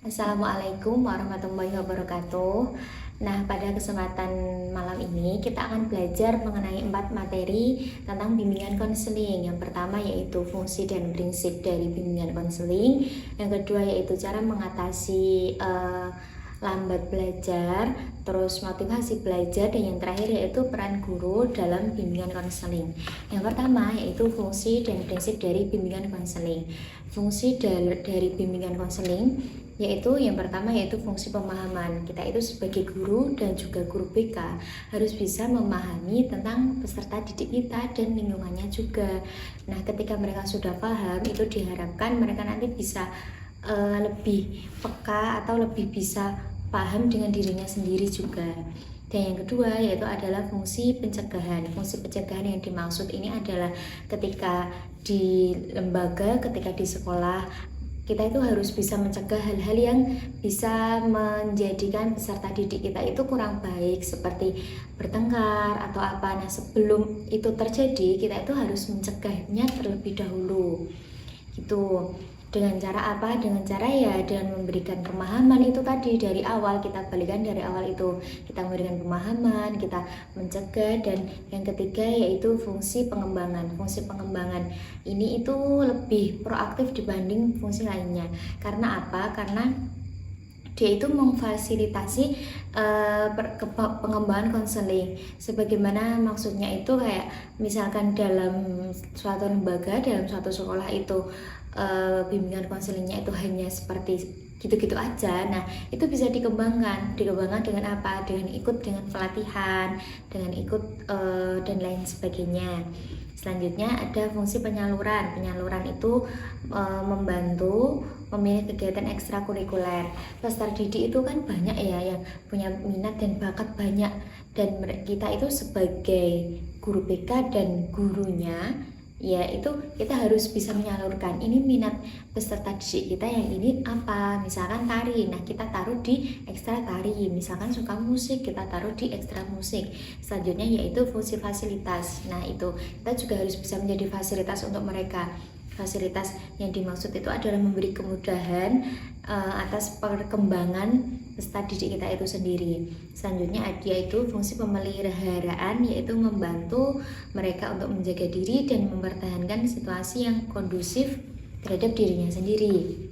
Assalamualaikum warahmatullahi wabarakatuh. Nah, pada kesempatan malam ini kita akan belajar mengenai 4 materi tentang bimbingan konseling. Yang pertama yaitu fungsi dan prinsip dari bimbingan konseling. Yang kedua yaitu cara mengatasi lambat belajar, terus motivasi belajar, dan yang terakhir yaitu peran guru dalam bimbingan konseling. Yang pertama yaitu fungsi dan prinsip dari bimbingan konseling. Fungsi dari bimbingan konseling yaitu yang pertama yaitu fungsi pemahaman. Kita itu sebagai guru dan juga guru BK harus bisa memahami tentang peserta didik kita dan lingkungannya juga. Nah, ketika mereka sudah paham, itu diharapkan mereka nanti bisa lebih peka atau lebih bisa paham dengan dirinya sendiri juga. Dan yang kedua yaitu adalah fungsi pencegahan. Fungsi pencegahan yang dimaksud ini adalah ketika di lembaga, ketika di sekolah, kita itu harus bisa mencegah hal-hal yang bisa menjadikan peserta didik kita itu kurang baik, seperti bertengkar atau apa. Nah, sebelum itu terjadi, kita itu harus mencegahnya terlebih dahulu gitu. Dengan cara apa? Dengan cara ya dengan memberikan pemahaman itu tadi dari awal. Kita balikan dari awal itu, kita memberikan pemahaman, kita mencegah. Dan yang ketiga yaitu fungsi pengembangan. Fungsi pengembangan ini itu lebih proaktif dibanding fungsi lainnya. Karena apa? Karena dia itu memfasilitasi pengembangan konseling. Sebagaimana maksudnya itu kayak misalkan dalam suatu lembaga, dalam suatu sekolah itu bimbingan konselingnya itu hanya seperti gitu-gitu aja. Nah, itu bisa dikembangkan dengan apa? Dengan ikut dengan pelatihan, dengan ikut dan lain sebagainya. Selanjutnya ada fungsi penyaluran. Penyaluran itu membantu memilih kegiatan ekstrakurikuler. Peserta didik itu kan banyak ya yang punya minat dan bakat banyak, dan kita itu sebagai guru BK dan gurunya ya itu kita harus bisa menyalurkan ini minat peserta didik kita yang ini apa. Misalkan tari, nah kita taruh di ekstra tari. Misalkan suka musik, kita taruh di ekstra musik. Selanjutnya yaitu fungsi fasilitas. Nah, itu kita juga harus bisa menjadi fasilitas untuk mereka. Fasilitas yang dimaksud itu adalah memberi kemudahan atas perkembangan peserta didik kita itu sendiri. Selanjutnya yaitu fungsi pemeliharaan, yaitu membantu mereka untuk menjaga diri dan mempertahankan situasi yang kondusif terhadap dirinya sendiri.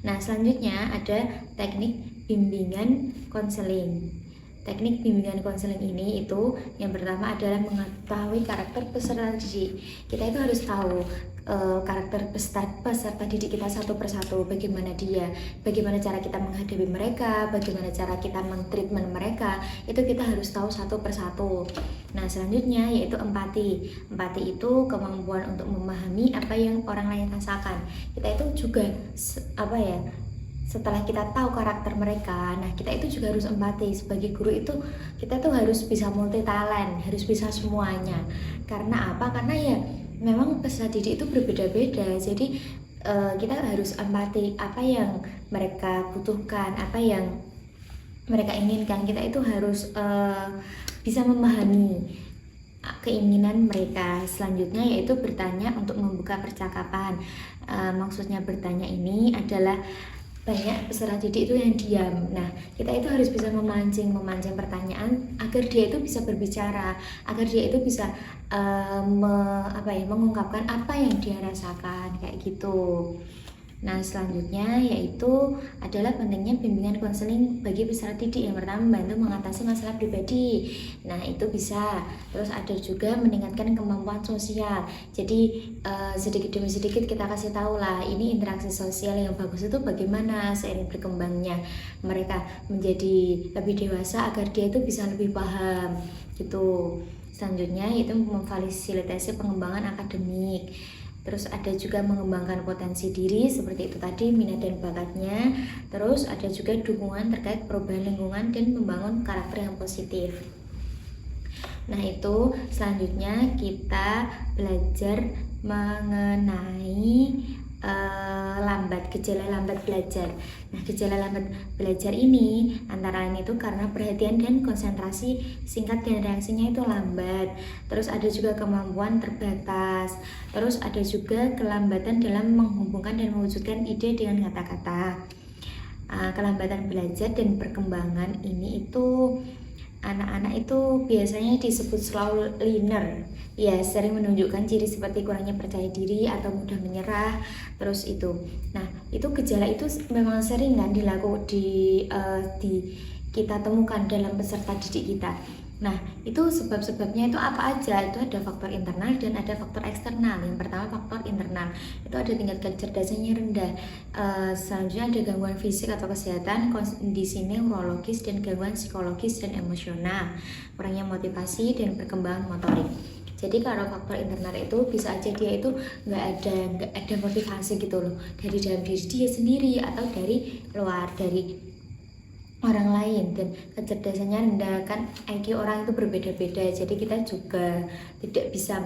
Nah, selanjutnya ada teknik bimbingan konseling. Teknik bimbingan konseling ini itu yang pertama adalah mengetahui karakter peserta didik. Kita itu harus tahu karakter peserta didik kita satu persatu, bagaimana dia, bagaimana cara kita menghadapi mereka, bagaimana cara kita mentreatment mereka, itu kita harus tahu satu persatu. Nah, selanjutnya yaitu empati. Empati itu kemampuan untuk memahami apa yang orang lain rasakan. Kita itu juga setelah kita tahu karakter mereka, nah kita itu juga harus empati. Sebagai guru itu kita tuh harus bisa multi talent, harus bisa semuanya. Karena apa? Karena ya memang peserta didik itu berbeda-beda. Jadi kita harus empati apa yang mereka butuhkan, apa yang mereka inginkan. Kita itu harus bisa memahami keinginan mereka. Selanjutnya yaitu bertanya untuk membuka percakapan. Maksudnya bertanya ini adalah banyak peserta didik itu yang diam. Nah, kita itu harus bisa memancing pertanyaan agar dia itu bisa berbicara, agar dia itu bisa mengungkapkan apa yang dia rasakan kayak gitu. Nah, selanjutnya yaitu adalah pentingnya bimbingan konseling bagi peserta didik. Yang pertama, membantu mengatasi masalah pribadi. Nah, itu bisa. Terus ada juga meningkatkan kemampuan sosial. Jadi sedikit demi sedikit kita kasih tahu lah, ini interaksi sosial yang bagus itu bagaimana seiring berkembangnya mereka menjadi lebih dewasa, agar dia itu bisa lebih paham gitu. Selanjutnya yaitu memfasilitasi pengembangan akademik. Terus ada juga mengembangkan potensi diri, seperti itu tadi, minat dan bakatnya. Terus ada juga dukungan terkait perubahan lingkungan dan membangun karakter yang positif. Nah, itu selanjutnya kita belajar mengenai gejala lambat belajar. Nah, gejala lambat belajar ini antara lain itu karena perhatian dan konsentrasi singkat dan reaksinya itu lambat. Terus ada juga kemampuan terbatas. Terus ada juga kelambatan dalam menghubungkan dan mewujudkan ide dengan kata-kata. kelambatan belajar dan perkembangan ini itu anak-anak itu biasanya disebut slow learner. Ya, sering menunjukkan ciri seperti kurangnya percaya diri atau mudah menyerah. Terus itu. Nah, itu gejala itu memang sering kan di kita temukan dalam peserta didik kita. Nah, itu sebab-sebabnya itu apa aja? Itu ada faktor internal dan ada faktor eksternal. Yang pertama faktor internal, itu ada tingkat kecerdasannya rendah. Selanjutnya ada gangguan fisik atau kesehatan, kondisi neurologis dan gangguan psikologis dan emosional, kurangnya motivasi dan perkembangan motorik. Jadi kalau faktor internal itu bisa aja dia itu nggak ada motivasi gitu loh, dari dalam diri dia sendiri atau dari luar, dari orang lain, dan kecerdasannya rendah. Kan IQ orang itu berbeda-beda, jadi kita juga tidak bisa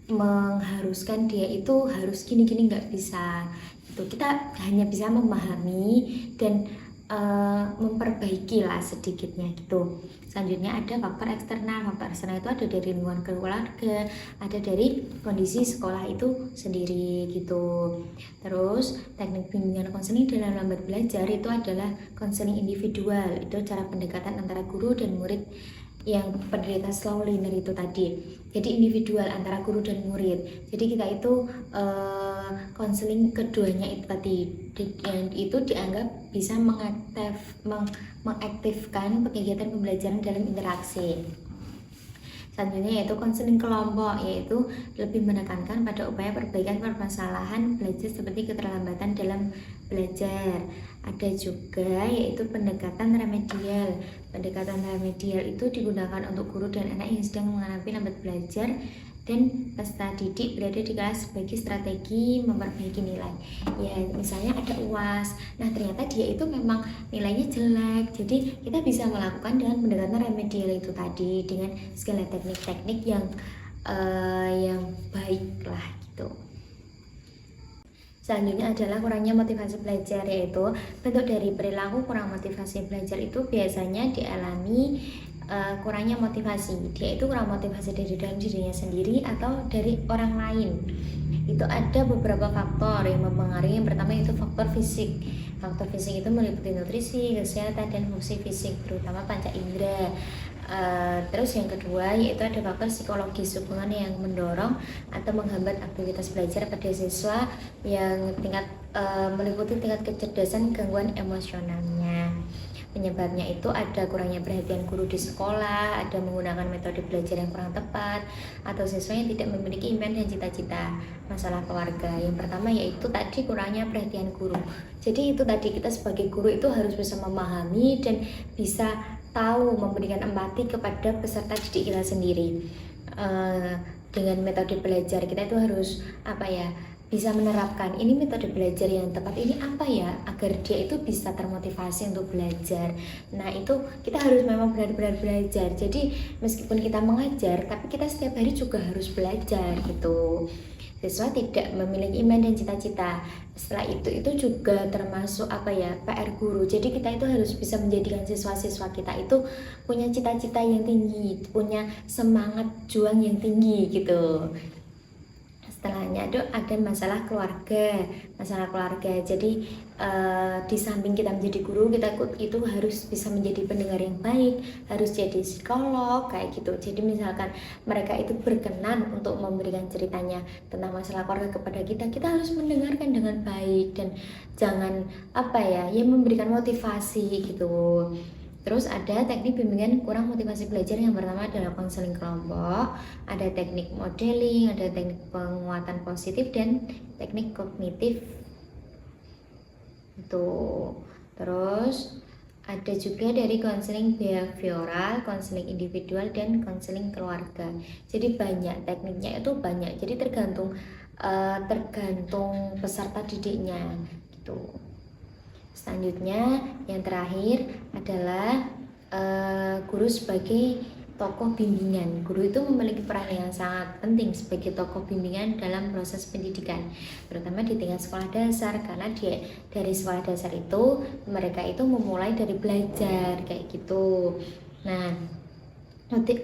mengharuskan dia itu harus gini-gini, nggak bisa itu. Kita hanya bisa memahami dan memperbaiki lah sedikitnya gitu. Selanjutnya ada faktor eksternal. Faktor eksternal itu ada dari lingkungan keluarga, ada dari kondisi sekolah itu sendiri gitu. Terus teknik bimbingan konseling dalam lambat belajar itu adalah konseling individual. Itu cara pendekatan antara guru dan murid yang penderita slow learner itu tadi. Jadi individual antara guru dan murid. Jadi kita itu konseling keduanya itu tadi, dan itu dianggap bisa mengaktifkan kegiatan pembelajaran dalam interaksi. Selanjutnya yaitu konseling kelompok, yaitu lebih menekankan pada upaya perbaikan permasalahan belajar seperti keterlambatan dalam belajar. Ada juga yaitu pendekatan remedial. Pendekatan remedial itu digunakan untuk guru dan anak yang sedang mengalami lambat belajar dan peserta didik berada di kelas sebagai strategi memperbaiki nilai. Ya, misalnya ada UAS, nah ternyata dia itu memang nilainya jelek, jadi kita bisa melakukan dengan pendekatan remedial itu tadi dengan segala teknik-teknik yang baik lah gitu. Selanjutnya adalah kurangnya motivasi belajar, yaitu bentuk dari perilaku kurang motivasi belajar itu biasanya dialami kurangnya motivasi. Dia itu kurang motivasi dari dalam dirinya sendiri atau dari orang lain. Itu ada beberapa faktor yang mempengaruhi. Yang pertama itu faktor fisik. Faktor fisik itu meliputi nutrisi, kesehatan, dan fungsi fisik, terutama panca indera. Terus yang kedua yaitu ada faktor psikologis, hubungan yang mendorong atau menghambat aktivitas belajar pada siswa yang meliputi tingkat kecerdasan, gangguan emosionalnya. Penyebabnya itu ada kurangnya perhatian guru di sekolah, ada menggunakan metode belajar yang kurang tepat, atau siswa yang tidak memiliki impian dan cita-cita. Masalah keluarga yang pertama yaitu tadi kurangnya perhatian guru. Jadi itu tadi, kita sebagai guru itu harus bisa memahami dan bisa tahu memberikan empati kepada peserta didik kita sendiri. Dengan metode belajar kita itu harus bisa menerapkan ini metode belajar yang tepat ini apa ya, agar dia itu bisa termotivasi untuk belajar. Nah itu kita harus memang benar-benar belajar. Jadi meskipun kita mengajar, tapi kita setiap hari juga harus belajar gitu. Siswa tidak memiliki impian dan cita-cita. Setelah itu juga termasuk PR guru. Jadi kita itu harus bisa menjadikan siswa-siswa kita itu punya cita-cita yang tinggi, punya semangat juang yang tinggi gitu. Setelahnya ada masalah keluarga. Jadi di samping kita menjadi guru, kita itu harus bisa menjadi pendengar yang baik, harus jadi psikolog kayak gitu. Jadi misalkan mereka itu berkenan untuk memberikan ceritanya tentang masalah keluarga kepada kita, kita harus mendengarkan dengan baik dan jangan memberikan motivasi gitu. Terus ada teknik bimbingan kurang motivasi belajar. Yang pertama adalah konseling kelompok, ada teknik modeling, ada teknik penguatan positif, dan teknik kognitif. Itu. Terus ada juga dari konseling behavioral, konseling individual, dan konseling keluarga. Jadi banyak tekniknya, itu banyak. Jadi tergantung peserta didiknya gitu. Selanjutnya yang terakhir adalah guru sebagai tokoh bimbingan. Guru itu memiliki peran yang sangat penting sebagai tokoh bimbingan dalam proses pendidikan, terutama di tingkat sekolah dasar, karena dari sekolah dasar itu mereka itu memulai dari belajar kayak gitu. Nah,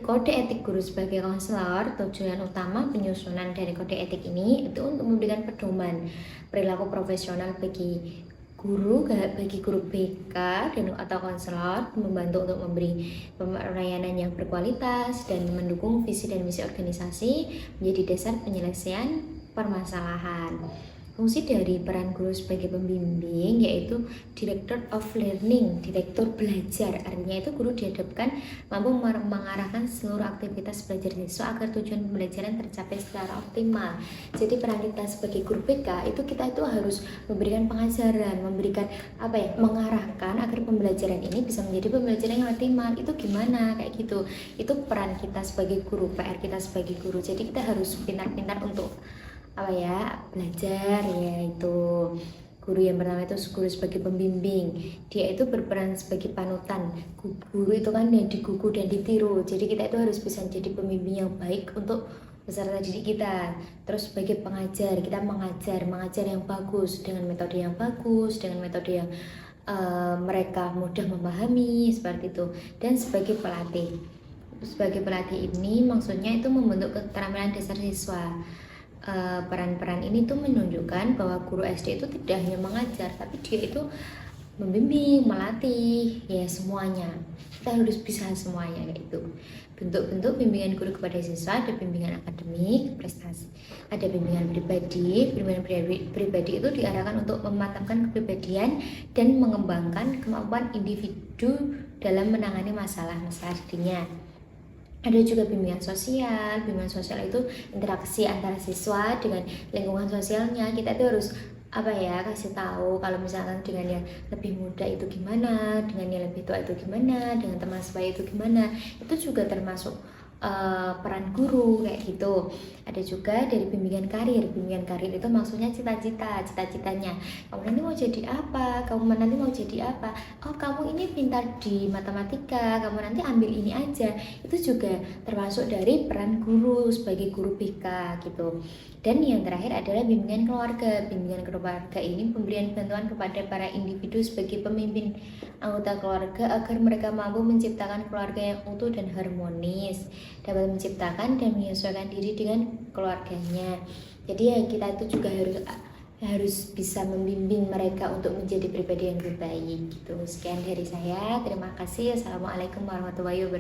kode etik guru sebagai konselor, tujuan utama penyusunan dari kode etik ini itu untuk memberikan pedoman perilaku profesional bagi guru bagi guru BK dan atau konselor, membantu untuk memberi pelayanan yang berkualitas dan mendukung visi dan misi organisasi menjadi dasar penyelesaian permasalahan. Fungsi dari peran guru sebagai pembimbing yaitu Director of Learning, direktur belajar. Artinya itu guru dihadapkan mampu mengarahkan seluruh aktivitas belajar siswa agar tujuan pembelajaran tercapai secara optimal. Jadi peran kita sebagai guru BK kita itu harus memberikan pengajaran, memberikan mengarahkan agar pembelajaran ini bisa menjadi pembelajaran yang optimal. Itu gimana kayak gitu. Itu peran kita sebagai guru, PR kita sebagai guru. Jadi kita harus pintar-pintar untuk belajar, yaitu guru yang pertama itu guru sebagai pembimbing. Dia itu berperan sebagai panutan. Guru itu kan yang digugu dan ditiru. Jadi kita itu harus bisa jadi pembimbing yang baik untuk peserta didik kita. Terus sebagai pengajar, kita mengajar yang bagus dengan metode yang bagus, dengan metode yang mereka mudah memahami seperti itu. Dan sebagai pelatih ini maksudnya itu membentuk keterampilan dasar siswa. Peran-peran ini tuh menunjukkan bahwa guru SD itu tidak hanya mengajar, tapi dia itu membimbing, melatih, ya semuanya. Kita harus bisa semuanya kayak itu. Bentuk-bentuk bimbingan guru kepada siswa ada bimbingan akademik, prestasi, ada bimbingan pribadi. Bimbingan pribadi itu diarahkan untuk mematangkan kepribadian dan mengembangkan kemampuan individu dalam menangani masalah-masalah dirinya. Ada juga bimbingan sosial. Bimbingan sosial itu interaksi antara siswa dengan lingkungan sosialnya. Kita itu harus kasih tahu kalau misalkan dengan yang lebih muda itu gimana, dengan yang lebih tua itu gimana, dengan teman sebaya itu gimana. Itu juga termasuk peran guru kayak gitu. Ada juga dari bimbingan karir. Bimbingan karir itu maksudnya cita-citanya. Kamu nanti mau jadi apa? Kamu nanti mau jadi apa? Oh, kamu ini pintar di matematika, kamu nanti ambil ini aja. Itu juga termasuk dari peran guru sebagai guru BK gitu. Dan yang terakhir adalah bimbingan keluarga. Bimbingan keluarga ini pemberian bantuan kepada para individu sebagai pemimpin anggota keluarga agar mereka mampu menciptakan keluarga yang utuh dan harmonis, dapat menciptakan dan menyesuaikan diri dengan keluarganya. Jadi ya kita itu juga harus bisa membimbing mereka untuk menjadi pribadi yang lebih baik gitu. Sekian dari saya. Terima kasih. Assalamualaikum warahmatullahi wabarakatuh.